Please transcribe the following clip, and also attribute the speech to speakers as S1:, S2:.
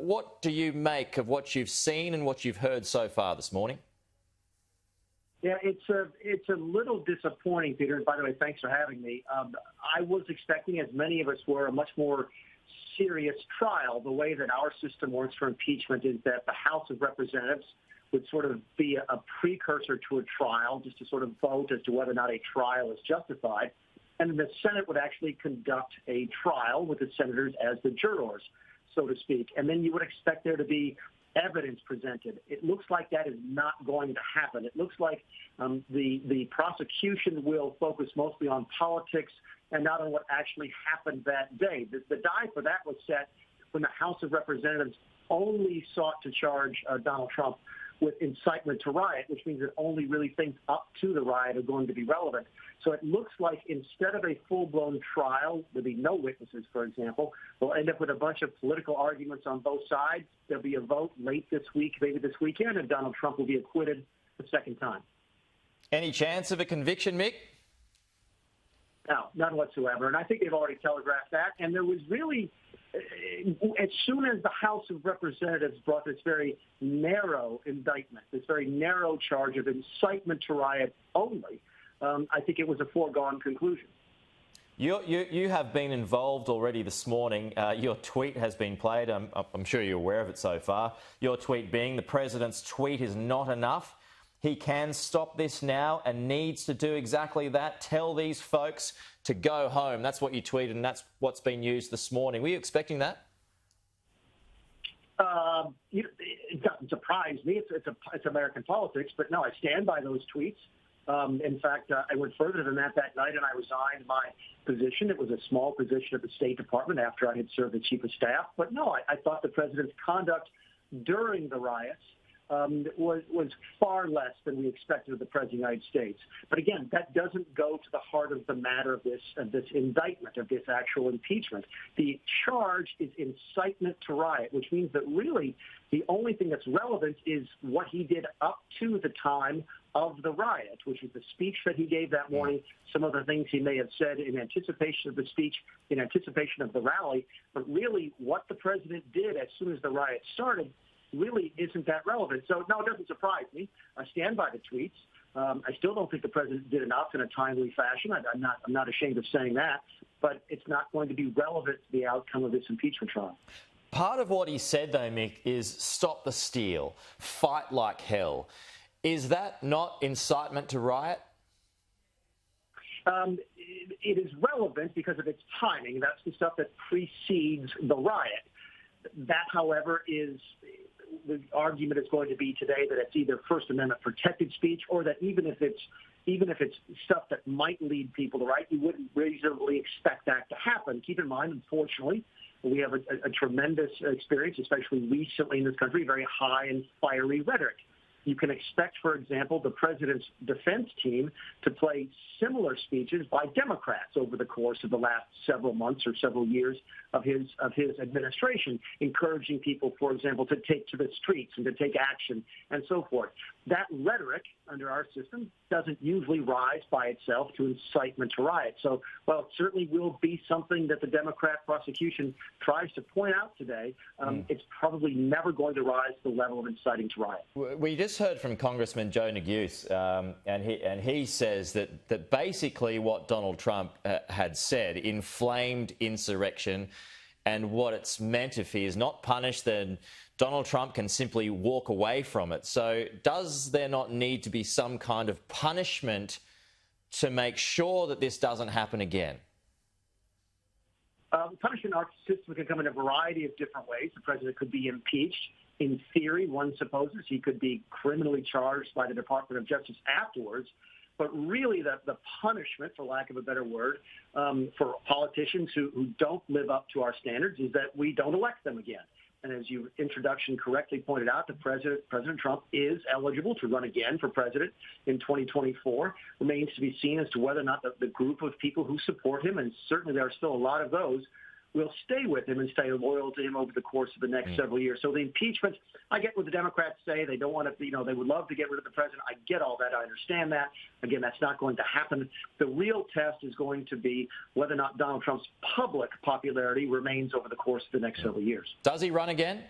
S1: what do you make of what you've seen and what you've heard so far this morning?
S2: Yeah, it's a little disappointing, Peter. And by the way, thanks for having me. I was expecting, as many of us were, a much more serious trial. The way that our system works for impeachment is that the House of Representatives would sort of be a precursor to a trial, just to sort of vote as to whether or not a trial is justified. And then the Senate would actually conduct a trial with the senators as the jurors, so to speak. And then you would expect there to be evidence presented. It looks like that is not going to happen. It looks like the prosecution will focus mostly on politics and not on what actually happened that day. The die for that was set when the House of Representatives only sought to charge Donald Trump with incitement to riot, which means that only really things up to the riot are going to be relevant. So it looks like instead of a full-blown trial, there'll be no witnesses, for example. We'll end up with a bunch of political arguments on both sides. There'll be a vote late this week, maybe this weekend, and Donald Trump will be acquitted the second time. Any chance of a conviction, Mick? No, none whatsoever. And I think they've already telegraphed that. And there was really, as soon as the House of Representatives brought this very narrow indictment, this very narrow charge of incitement to riot only, I think it was a foregone conclusion. You have been involved already this morning. Your tweet has been played. I'm sure you're aware of it so far. Your tweet being, the president's tweet is not enough. He can stop this now and needs to do exactly that. Tell these folks to go home. That's what you tweeted, and that's what's been used this morning. Were you expecting that? It doesn't surprise me. It's American politics, but no, I stand by those tweets. In fact, I went further than that night, and I resigned my position. It was a small position at the State Department after I had served as chief of staff. But no, I thought the president's conduct during the riots was far less than we expected of the President of the United States. But again, that doesn't go to the heart of the matter of this indictment, of this actual impeachment. The charge is incitement to riot, which means that really the only thing that's relevant is what he did up to the time of the riot, which was the speech that he gave that morning, some of the things he may have said in anticipation of the speech, in anticipation of the rally. But really what the president did as soon as the riot started really isn't that relevant. So, no, it doesn't surprise me. I stand by the tweets. I still don't think the president did enough in a timely fashion. I'm not ashamed of saying that, but it's not going to be relevant to the outcome of this impeachment trial. Part of what he said, though, Mick, is stop the steal, fight like hell. Is that not incitement to riot? It is relevant because of its timing. That's the stuff that precedes the riot. That, however, is the argument is going to be today that it's either First Amendment protected speech, or that even if it's stuff that might lead people to riot, you wouldn't reasonably expect that to happen. Keep in mind, unfortunately, we have a tremendous experience, especially recently in this country, very high and fiery rhetoric. You can expect, for example, the president's defense team to play similar speeches by Democrats over the course of the last several months or several years of his administration, encouraging people, for example, to take to the streets and to take action and so forth. That rhetoric under our system doesn't usually rise by itself to incitement to riot. So, while it certainly will be something that the Democrat prosecution tries to point out today, it's probably never going to rise to the level of inciting to riot. We just heard from Congressman Joe Neguse, and he says that basically what Donald Trump had said inflamed insurrection, and what it's meant, if he is not punished, then Donald Trump can simply walk away from it. So does there not need to be some kind of punishment to make sure that this doesn't happen again? Punishment in our system can come in a variety of different ways. The president could be impeached. In theory, one supposes he could be criminally charged by the Department of Justice afterwards. But really the punishment, for lack of a better word, for politicians who don't live up to our standards is that we don't elect them again. And as your introduction correctly pointed out, President Trump is eligible to run again for president in 2024. Remains to be seen as to whether or not the group of people who support him, and certainly there are still a lot of those, will stay with him and stay loyal to him over the course of the next several years. So the impeachment, I get what the Democrats say. They don't want to, they would love to get rid of the president. I get all that. I understand that. Again, that's not going to happen. The real test is going to be whether or not Donald Trump's public popularity remains over the course of the next several years. Does he run again?